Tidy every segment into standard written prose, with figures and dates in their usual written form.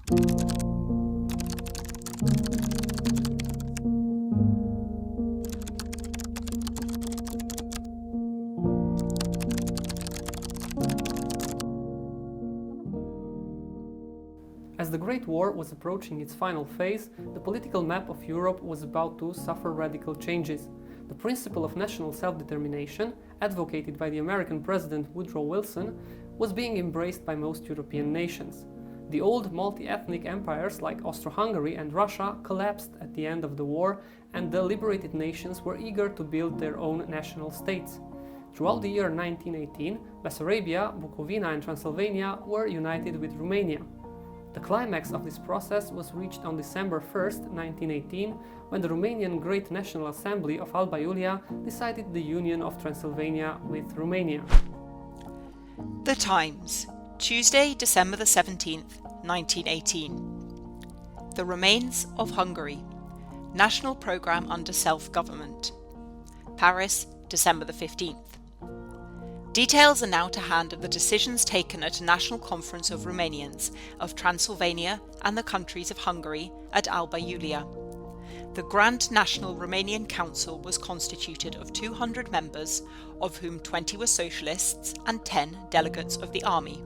As the Great War was approaching its final phase, the political map of Europe was about to suffer radical changes. The principle of national self-determination, advocated by the American President Woodrow Wilson, was being embraced by most European nations. The old multi-ethnic empires like Austro-Hungary and Russia collapsed at the end of the war, and the liberated nations were eager to build their own national states. Throughout the year 1918, Bessarabia, Bukovina and Transylvania were united with Romania. The climax of this process was reached on December 1, 1918, when the Romanian Great National Assembly of Alba Iulia decided the union of Transylvania with Romania. The Times, Tuesday, December the 17th, 1918. The Remains of Hungary. National Programme under Self-Government. Paris, December the 15th. Details are now to hand of the decisions taken at a national conference of Romanians of Transylvania and the countries of Hungary at Alba Iulia. The Grand National Romanian Council was constituted of 200 members, of whom 20 were socialists and 10 delegates of the army.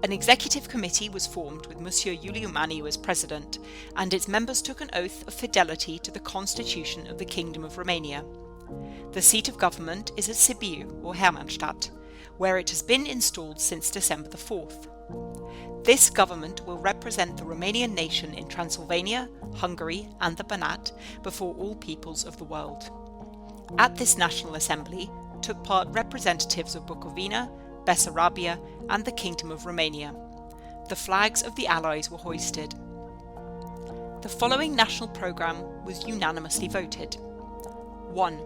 An executive committee was formed with Monsieur Iuliu Maniu as president, and its members took an oath of fidelity to the constitution of the Kingdom of Romania. The seat of government is at Sibiu, or Hermannstadt, where it has been installed since December the 4th. This government will represent the Romanian nation in Transylvania, Hungary and the Banat before all peoples of the world. At this National Assembly took part representatives of Bukovina, Bessarabia and the Kingdom of Romania. The flags of the Allies were hoisted. The following national programme was unanimously voted. 1.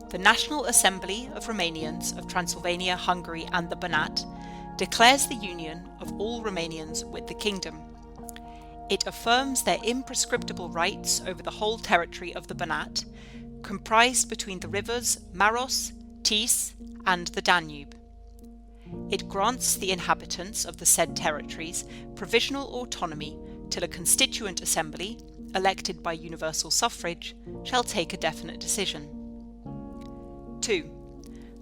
The National Assembly of Romanians of Transylvania, Hungary and the Banat declares the union of all Romanians with the Kingdom. It affirms their imprescriptible rights over the whole territory of the Banat, comprised between the rivers Maros, Tis and the Danube. It grants the inhabitants of the said territories provisional autonomy till a constituent assembly, elected by universal suffrage, shall take a definite decision. 2.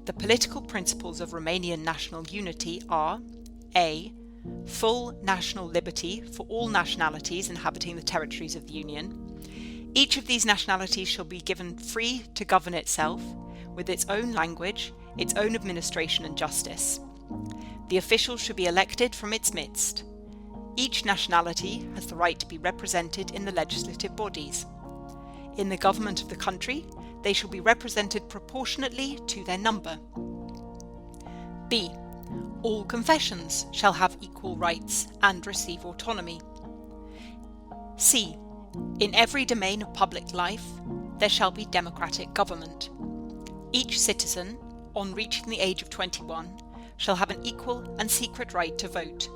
The political principles of Romanian national unity are a. Full national liberty for all nationalities inhabiting the territories of the Union. Each of these nationalities shall be given free to govern itself, with its own language, its own administration and justice. The officials should be elected from its midst. Each nationality has the right to be represented in the legislative bodies. In the government of the country, they shall be represented proportionately to their number. B. All confessions shall have equal rights and receive autonomy. C. In every domain of public life, there shall be democratic government. Each citizen, on reaching the age of 21, shall have an equal and secret right to vote.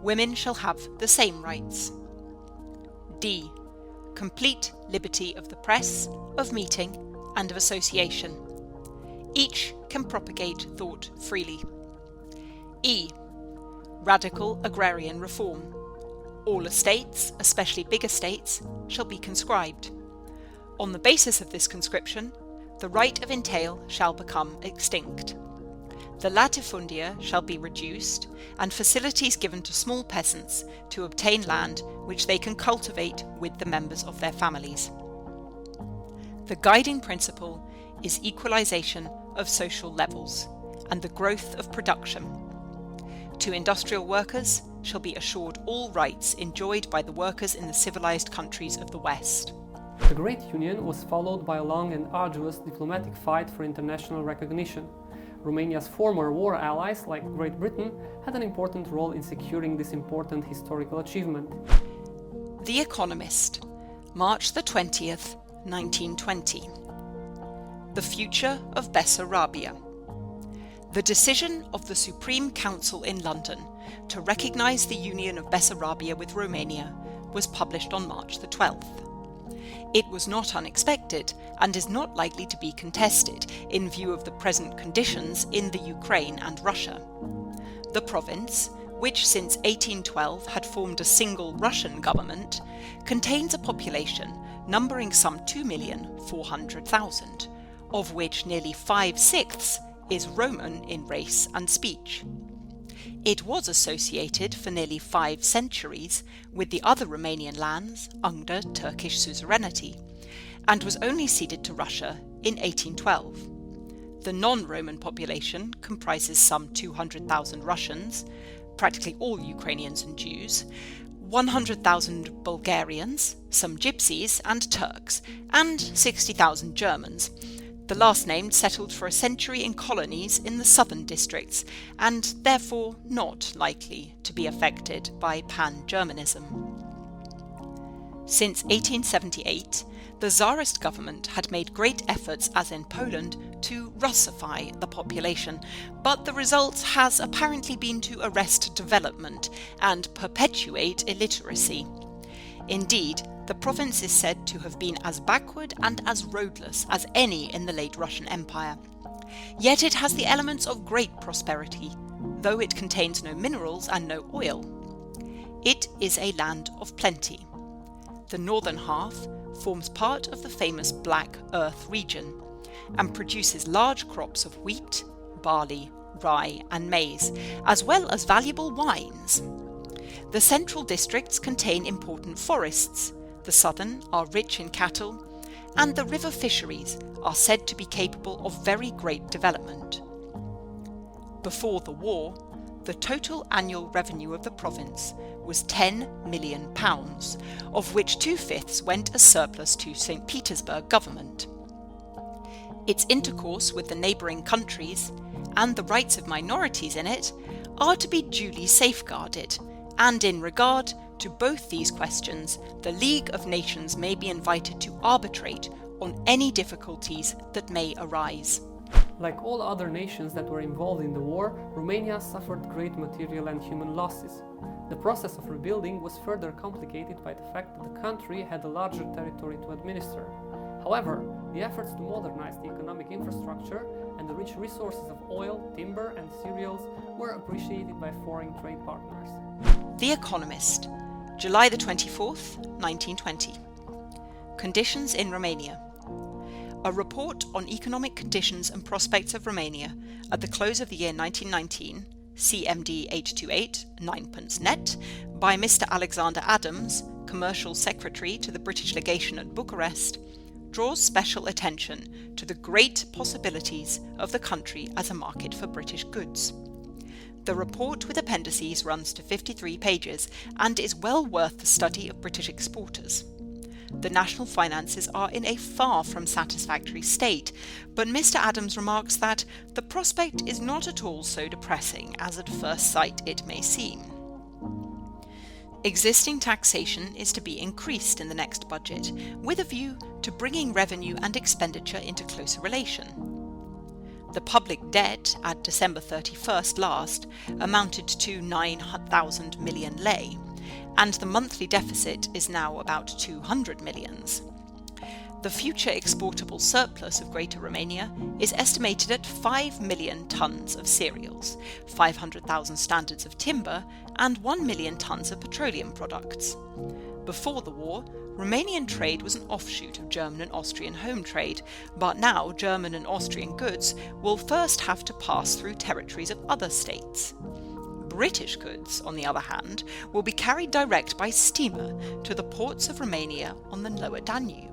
Women shall have the same rights. D. Complete liberty of the press, of meeting, and of association. Each can propagate thought freely. E. Radical agrarian reform. All estates, especially big estates, shall be conscribed. On the basis of this conscription, the right of entail shall become extinct. The latifundia shall be reduced, and facilities given to small peasants to obtain land which they can cultivate with the members of their families. The guiding principle is equalization of social levels and the growth of production. To industrial workers shall be assured all rights enjoyed by the workers in the civilized countries of the West. The Great Union was followed by a long and arduous diplomatic fight for international recognition. Romania's former war allies, like Great Britain, had an important role in securing this important historical achievement. The Economist, March the 20th, 1920. The future of Bessarabia. The decision of the Supreme Council in London to recognise the union of Bessarabia with Romania was published on March the 12th. It was not unexpected and is not likely to be contested in view of the present conditions in the Ukraine and Russia. The province, which since 1812 had formed a single Russian government, contains a population numbering some 2,400,000, of which nearly 5/6 is Roman in race and speech. It was associated for nearly 5 centuries with the other Romanian lands under Turkish suzerainty, and was only ceded to Russia in 1812. The non-Roman population comprises some 200,000 Russians, practically all Ukrainians and Jews, 100,000 Bulgarians, some Gypsies and Turks, and 60,000 Germans. The last named settled for a century in colonies in the southern districts, and therefore not likely to be affected by pan-Germanism. Since 1878, the Tsarist government had made great efforts, as in Poland, to Russify the population, but the result has apparently been to arrest development and perpetuate illiteracy. Indeed, the province is said to have been as backward and as roadless as any in the late Russian Empire. Yet it has the elements of great prosperity, though it contains no minerals and no oil. It is a land of plenty. The northern half forms part of the famous Black Earth region, and produces large crops of wheat, barley, rye and maize, as well as valuable wines. The central districts contain important forests, the southern are rich in cattle, and the river fisheries are said to be capable of very great development. Before the war, the total annual revenue of the province was £10 million, of which 2/5 went as surplus to St. Petersburg government. Its intercourse with the neighbouring countries, and the rights of minorities in it, are to be duly safeguarded, and in regard to both these questions, the League of Nations may be invited to arbitrate on any difficulties that may arise. Like all other nations that were involved in the war, Romania suffered great material and human losses. The process of rebuilding was further complicated by the fact that the country had a larger territory to administer. However, the efforts to modernize the economic infrastructure and the rich resources of oil, timber and cereals were appreciated by foreign trade partners. The Economist, July the 24th, 1920. Conditions in Romania. A report on economic conditions and prospects of Romania at the close of the year 1919, CMD 828, 9pence net, by Mr. Alexander Adams, Commercial Secretary to the British Legation at Bucharest, draws special attention to the great possibilities of the country as a market for British goods. The report with appendices runs to 53 pages and is well worth the study of British exporters. The national finances are in a far from satisfactory state, but Mr. Adams remarks that the prospect is not at all so depressing as at first sight it may seem. Existing taxation is to be increased in the next budget, with a view to bringing revenue and expenditure into closer relation. The public debt at December 31st last amounted to 9,000 million lei, and the monthly deficit is now about 200 millions. The future exportable surplus of Greater Romania is estimated at 5 million tonnes of cereals, 500,000 standards of timber, and 1 million tonnes of petroleum products. Before the war, Romanian trade was an offshoot of German and Austrian home trade, but now German and Austrian goods will first have to pass through territories of other states. British goods, on the other hand, will be carried direct by steamer to the ports of Romania on the lower Danube.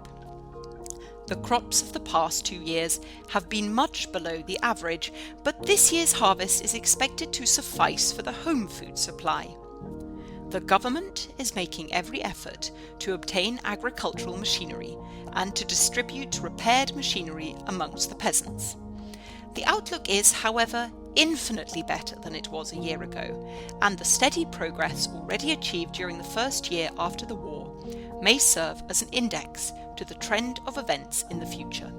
The crops of the past 2 years have been much below the average, but this year's harvest is expected to suffice for the home food supply. The government is making every effort to obtain agricultural machinery and to distribute repaired machinery amongst the peasants. The outlook is, however, infinitely better than it was a year ago, and the steady progress already achieved during the first year after the war may serve as an index to the trend of events in the future.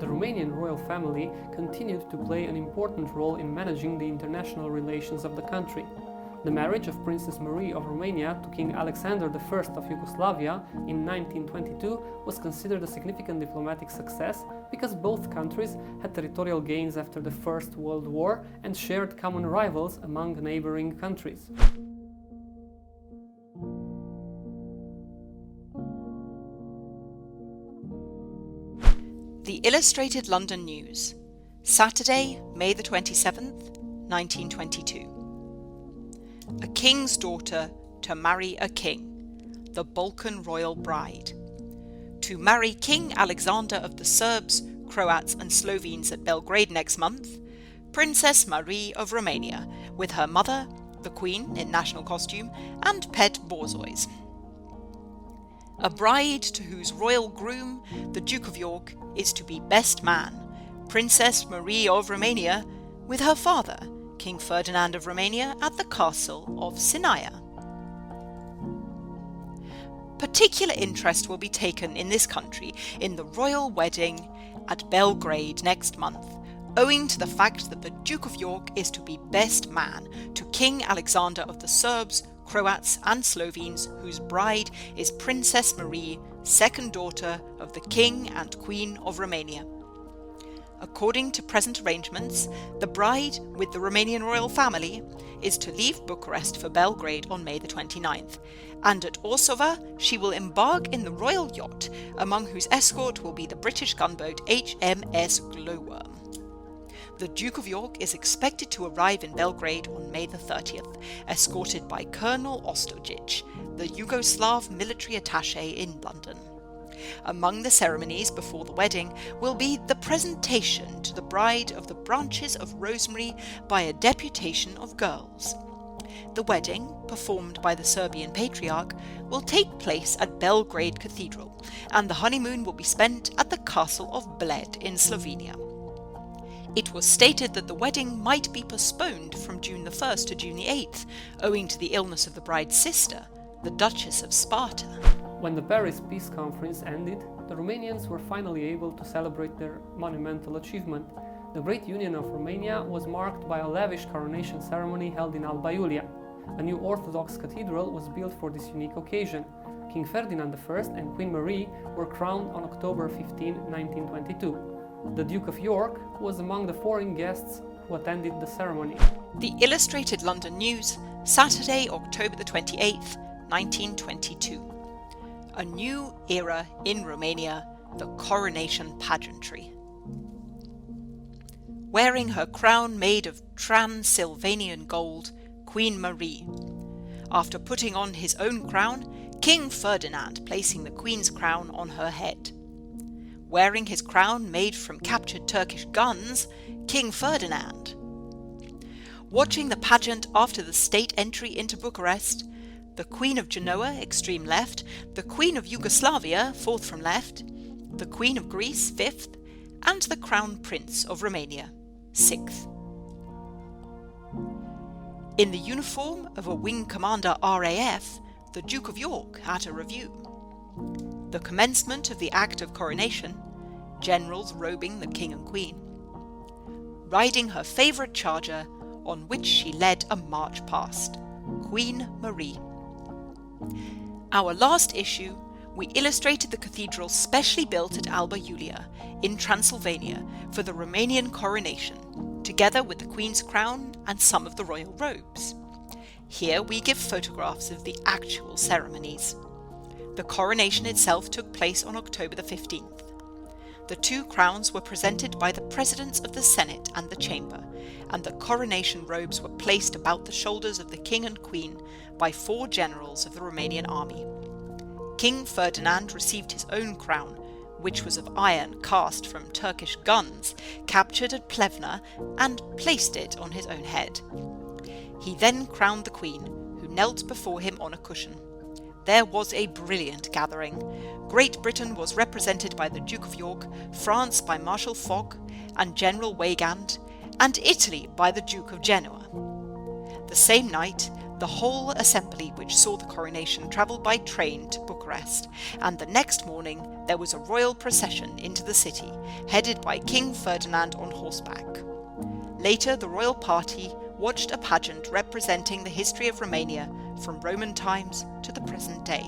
The Romanian royal family continued to play an important role in managing the international relations of the country. The marriage of Princess Marie of Romania to King Alexander I of Yugoslavia in 1922 was considered a significant diplomatic success because both countries had territorial gains after the First World War and shared common rivals among neighboring countries. The Illustrated London News, Saturday, May the 27th, 1922. A king's daughter to marry a king, the Balkan royal bride. To marry King Alexander of the Serbs, Croats and Slovenes at Belgrade next month, Princess Marie of Romania, with her mother, the Queen in national costume, and pet Borzois. A bride to whose royal groom, the Duke of York, is to be best man, Princess Marie of Romania, with her father, King Ferdinand of Romania, at the castle of Sinaia. Particular interest will be taken in this country in the royal wedding at Belgrade next month, owing to the fact that the Duke of York is to be best man to King Alexander of the Serbs, Croats and Slovenes, whose bride is Princess Marie, second daughter of the King and Queen of Romania. According to present arrangements, the bride, with the Romanian royal family, is to leave Bucharest for Belgrade on May the 29th, and at Orsova she will embark in the royal yacht, among whose escort will be the British gunboat HMS Glowworm. The Duke of York is expected to arrive in Belgrade on May the 30th, escorted by Colonel Ostojic, the Yugoslav military attaché in London. Among the ceremonies before the wedding will be the presentation to the bride of the branches of rosemary by a deputation of girls. The wedding, performed by the Serbian Patriarch, will take place at Belgrade Cathedral, and the honeymoon will be spent at the castle of Bled in Slovenia. It was stated that the wedding might be postponed from June the 1st to June the 8th, owing to the illness of the bride's sister, the Duchess of Sparta. When the Paris Peace Conference ended, the Romanians were finally able to celebrate their monumental achievement. The Great Union of Romania was marked by a lavish coronation ceremony held in Alba Iulia. A new Orthodox cathedral was built for this unique occasion. King Ferdinand I and Queen Marie were crowned on October 15, 1922. The Duke of York was among the foreign guests who attended the ceremony. The Illustrated London News, Saturday, October the 28th, 1922. A new era in Romania, the coronation pageantry. Wearing her crown made of Transylvanian gold, Queen Marie. After putting on his own crown, King Ferdinand placing the Queen's crown on her head. Wearing his crown made from captured Turkish guns, King Ferdinand. Watching the pageant after the state entry into Bucharest, the Queen of Genoa, extreme left, the Queen of Yugoslavia, fourth from left, the Queen of Greece, fifth, and the Crown Prince of Romania, sixth. In the uniform of a Wing Commander RAF, the Duke of York at a review. The commencement of the act of coronation, generals robing the King and Queen. Riding her favourite charger, on which she led a march past, Queen Marie. Our last issue, we illustrated the cathedral specially built at Alba Iulia, in Transylvania, for the Romanian coronation, together with the Queen's crown and some of the royal robes. Here we give photographs of the actual ceremonies. The coronation itself took place on October the 15th. The two crowns were presented by the presidents of the Senate and the Chamber, and the coronation robes were placed about the shoulders of the King and Queen by 4 generals of the Romanian army. King Ferdinand received his own crown, which was of iron cast from Turkish guns captured at Plevna, and placed it on his own head. He then crowned the Queen, who knelt before him on a cushion. There was a brilliant gathering. Great Britain was represented by the Duke of York, France by Marshal Foch and General Weygand, and Italy by the Duke of Genoa. The same night, the whole assembly which saw the coronation travelled by train to Bucharest, and the next morning there was a royal procession into the city, headed by King Ferdinand on horseback. Later the royal party, watched a pageant representing the history of Romania from Roman times to the present day.